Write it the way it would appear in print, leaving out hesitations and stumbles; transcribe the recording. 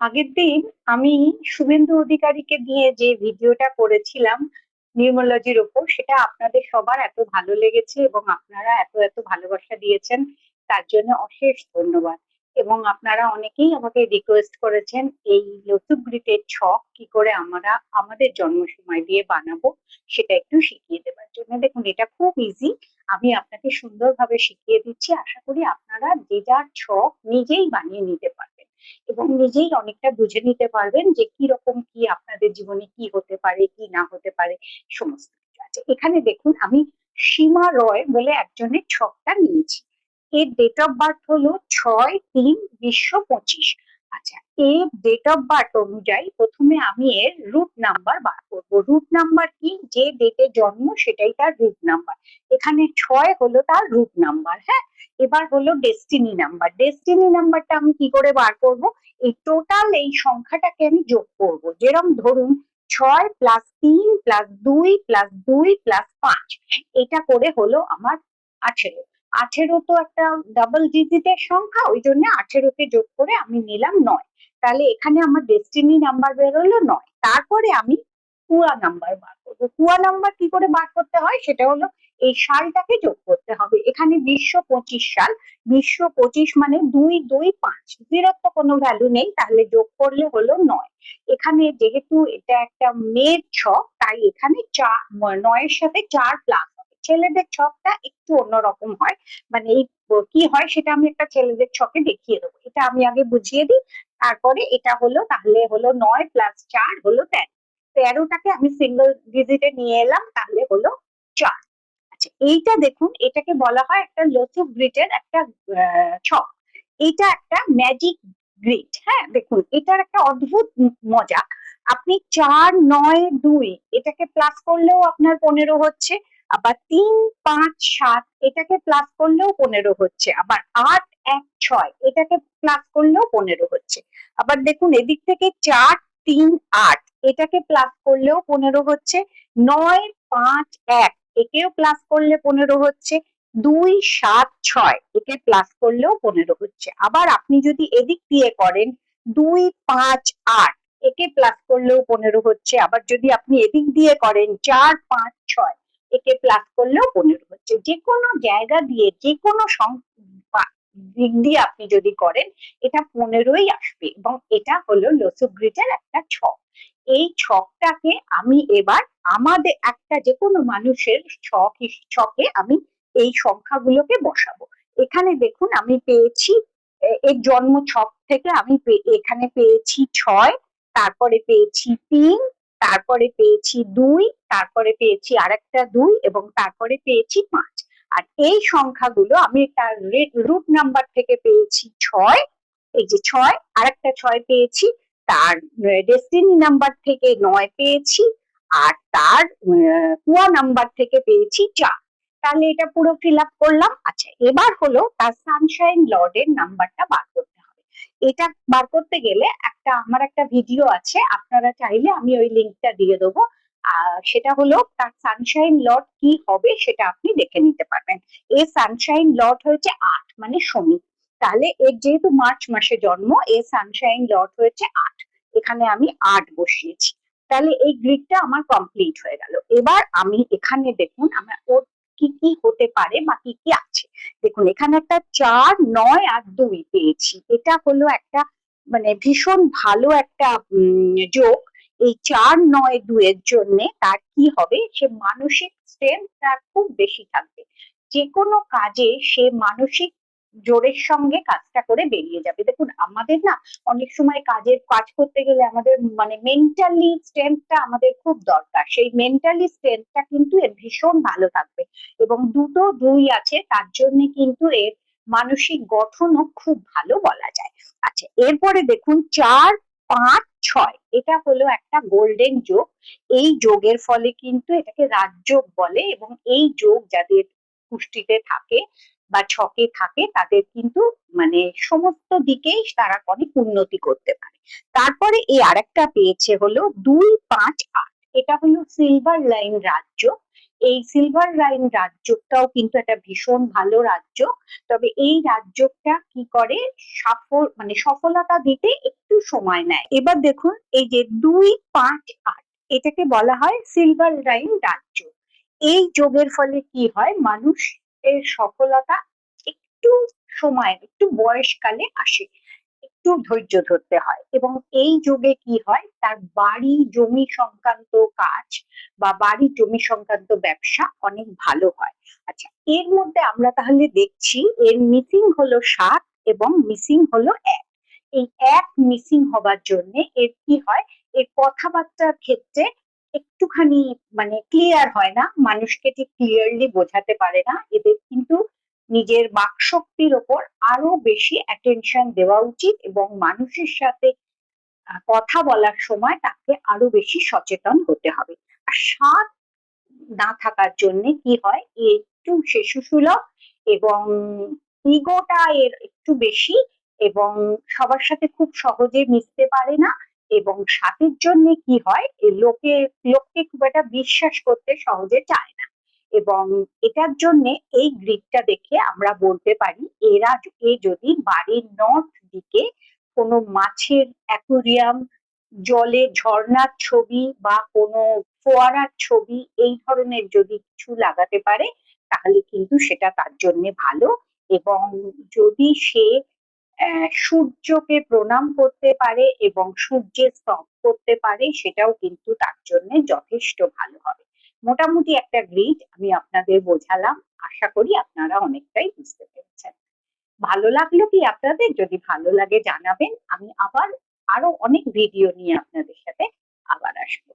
আগের দিন আমি শুভেন্দু অধিকারীকে দিয়ে যে ভিডিওটা করেছিলাম নিউমোলজির ওপর, সেটা আপনাদের সবার এত ভালো লেগেছে এবং আপনারা এত এত ভালোবাসা দিয়েছেন, তার জন্য অশেষ ধন্যবাদ। এবং আপনারা অনেকেই আমাকে রিকোয়েস্ট করেছেন এই লসু গ্রিটের ছক কি করে আমরা আমাদের জন্ম সময় দিয়ে বানাবো সেটা একটু শিখিয়ে দেওয়ার জন্য। দেখুন, এটা খুব ইজি, আমি আপনাকে সুন্দরভাবে শিখিয়ে দিচ্ছি। আশা করি আপনারা যে যার ছক নিজেই বানিয়ে নিতে পারবেন এবং নিজেই অনেকটা বুঝে নিতে পারবেন যে কি রকম কি আপনাদের জীবনে কি হতে পারে কি না হতে পারে, সমস্ত কিছু আছে এখানে। দেখুন, আমি সীমা রয় বলে একজনের ছকটা নিয়েছি। এর ডেট অফ বার্থ হলো 6-3-2025। আচ্ছা, এর ডেট অফ বার্থ অনুযায়ী প্রথমে আমি এর রুট নাম্বার বার করবো। রুট নাম্বার কি? যে ডেটে জন্ম সেটাই তার রুট নাম্বার। এখানে 6 হলো তার রুট নাম্বার। হ্যাঁ, এবার হলো ডেস্টিনি নাম্বার। ডেস্টিনি নাম্বারটা আমি কি করে বার করব? এই টোটাল এই সংখ্যাটাকে আমি যোগ করব। যেরকম ধরুন 6+3+2+2+5, এটা করে হলো আমার 18। 18 তো একটা ডাবল ডিজিটের সংখ্যা, ওই জন্য 18কে যোগ করে আমি নিলাম 9। তাহলে এখানে আমার ডেস্টিনি নাম্বার বেরোলো 9। তারপরে আমি পুয়া নাম্বার বার করবো। পুয়া নাম্বার কি করে বার করতে হয় সেটা হলো এই সালটাকে যোগ করতে হবে। এখানে 2025 সাল, 2025 মানে 2-2-5, জিরোর তো কোনো ভ্যালু নেই, তাহলে যোগ করলে হলো 9। এখানে যেহেতু এটা একটা মেয়ের ছক, তাই এখানে 9-এর সাথে 4 প্লাস হবে। ছেলেদের ছকটা একটু অন্যরকম হয়, মানে এই কি হয় সেটা আমি একটা ছেলেদের ছকে দেখিয়ে দেবো। এটা আমি আগে বুঝিয়ে দিই, তারপরে এটা হলো, তাহলে হলো 9+4 হলো 13। 13টাকে আমি সিঙ্গেল ডিজিটে নিয়ে এলাম, তাহলে হলো 4। আচ্ছা, এইটা দেখুন, এটাকে বলা হয় একটা লসু গ্রিটের একটা ছক। এটা একটা ম্যাজিক গ্রিট। হ্যাঁ, দেখুন, এটার একটা অদ্ভুত মজা। আপনি 4-9-2 এটাকে প্লাস করলেও আপনার 15 হচ্ছে, আবার 3-5-7 এটাকে প্লাস করলেও 15 হচ্ছে, আবার 8-1-6 এটাকে প্লাস করলেও 15 হচ্ছে। আবার দেখুন, এদিক থেকে 4-3-8 এটাকে প্লাস করলেও 15 হচ্ছে, 9-5-1 একেও প্লাস করলে 15 হচ্ছে, 2-7-6 একে প্লাস করলেও 15 হচ্ছে। আবার আপনি যদি এদিক দিয়ে করেন 2-5-8 একে প্লাস করলেও 15 হচ্ছে, আবার যদি আপনি এদিক দিয়ে করেন 4-5-6 একে প্লাস করলেও 15 হচ্ছে। যে কোনো জায়গা দিয়ে যে কোনো দিক দিয়ে আপনি যদি করেন এটা 15ই আসবে, এবং এটা হলো লসু গ্রিটের একটা ছক। এই ছকটাকে আমি এবার আমাদের একটা যে কোনো মানুষের ছকে আমি এই সংখ্যাগুলোকে বসাবো। এখানে দেখুন, আমি পেয়েছি এর জন্ম ছক থেকে আমি এখানে পেয়েছি 6, তারপরে পেয়েছি 3, তারপরে পেয়েছি 2, তারপরে পেয়েছি আরেকটা 2, এবং তারপরে পেয়েছি 5। আর এই সংখ্যাগুলো আমি তার রুট নাম্বার থেকে পেয়েছি 6, এই যে 6, আরেকটা 6 পেয়েছি, তার ডেস্টিনি নাম্বার থেকে 9 পেয়েছি, আর তার পুয়া নাম্বার থেকে পেয়েছি 4। তাহলে এটা পুরো ফিল আপ করলাম। আচ্ছা, এবার হলো তার সানশাইন লর্ডের নাম্বারটা বার করতে হবে। এটা বার করতে গেলে আমার একটা ভিডিও আছে, আপনারা চাইলে আমি ওই লিঙ্কটা দিয়ে দেবো। সেটা হলো তার সানশাইন লর্ড কি হবে সেটা আপনি দেখে নিতে পারবেন। এই সানশাইন লর্ড হয়েছে 8, মানে শনি। তাহলে এর যেহেতু মার্চ মাসে জন্ম, এর সানশাইন লর্ড হয়েছে 8। এখানে আমি 8 বসিয়েছি। তাহলে এই গ্রিডটা আমার কমপ্লিট হয়ে গেল। এবার আমি এখানে দেখুন আমার ওর কি কি হতে পারে বা কি কি আছে। দেখুন, এখানে একটা 4-9-2 পেয়েছি। এটা হলো একটা মানে ভীষণ ভালো একটা যোগ। এই 4-9-2 এর জন্য তার কি হবে, সে মানসিক স্ট্রেংথ তার খুব বেশি থাকবে। যে কোনো কাজে সে মানসিক জোরের সঙ্গে কাজটা করে বেরিয়ে যাবে। দেখুন, আমাদের না অনেক সময় কাজ করতে গেলে আমাদের মানে মেন্টালি স্ট্রেংথটা আমাদের খুব দরকার। সেই মেন্টালি স্ট্রেংথটা কিন্তু এর ভীষণ ভালো থাকবে, এবং 2 আছে, তার জন্য কিন্তু এর মানসিক গঠনও খুব ভালো বলা যায়। আচ্ছা, এরপরে দেখুন 4-5-6 এটা হলো একটা গোল্ডেন যোগ। এই যোগের ফলে কিন্তু এটাকে রাজযোগ বলে, এবং এই যোগ যাদের কুষ্টিতে থাকে বা ছকে থাকে তাদের কিন্তু মানে সমস্ত দিকেই তারা অনেক উন্নতি করতে পারে। তারপরে এই আরেকটা পেয়েছে হলো 2-5-8, এটা হলো সিলভার লাইন রাজ্য। এই সিলভার লাইন রাজ্যটাও কিন্তু একটা ভীষণ ভালো রাজ্য। তবে এই রাজ্যটা কি করে, মানে সফলতা দিতে একটু সময় নেয়। এবার দেখুন এই যে 2-5-8 এটাকে বলা হয় সিলভার লাইন ডার্ক যোগ। এই যোগের ফলে কি হয়, মানুষের সফলতা একটু সময়, একটু বয়সকালে আসে, একটু ধৈর্য ধরতে হয়। এবং এই যোগে কি হয়, তার বাড়ি জমি সংক্রান্ত কাজ বা বাড়ি জমি সংক্রান্ত ব্যবসা অনেক ভালো হয়। আচ্ছা, এর মধ্যে আমরা তাহলে দেখছি এর মিসিং হলো 7 এবং মিসিং হলো 1। এই 1 মিসিং হবার জন্য এর কি হয়, এর কথাবার্তার ক্ষেত্রে একটুখানি মানে ক্লিয়ার হয় না, মানুষকে ঠিক ক্লিয়ারলি বোঝাতে পারে না। এদের কিন্তু নিজের বাকশক্তির ওপর আরো বেশি অ্যাটেনশন দেওয়া উচিত এবং মানুষের সাথে কথা বলার সময় তাকে আরো বেশি সচেতন হতে হবে। আর স্বাদ না থাকার জন্য কি হয়, একটু শিশুসুলভ এবং ইগোটা এর একটু বেশি এবং সবার সাথে খুব সহজে মিশতে পারে না। এবং স্বাদের জন্য কি হয়, লোককে খুব একটা বিশ্বাস করতে সহজে চায় না। এবং এটার জন্য এই গ্রিডটা দেখে আমরা বলতে পারি এ যদি বাড়ির নর্থ দিকে কোনো মাছের অ্যাকুরিয়াম, জলে ঝর্ণার ছবি বা কোনো ফোয়ারার ছবি এই ধরনের যদি কিছু লাগাতে পারে তাহলে কিন্তু সেটা তার জন্য ভালো। এবং যদি সে সূর্যকে প্রণাম করতে পারে এবং সূর্যের স্তব করতে পারে সেটাও কিন্তু তার জন্য যথেষ্ট ভালো হবে। মোটামুটি একটা গ্রিড আমি আপনাদের বোঝালাম, আশা করি আপনারা অনেকটাই বুঝতে পেরেছেন। ভালো লাগলো কি আপনাদের? যদি ভালো লাগে জানাবেন, আমি আবার আরো অনেক ভিডিও নিয়ে আপনাদের সাথে আবার আসবো।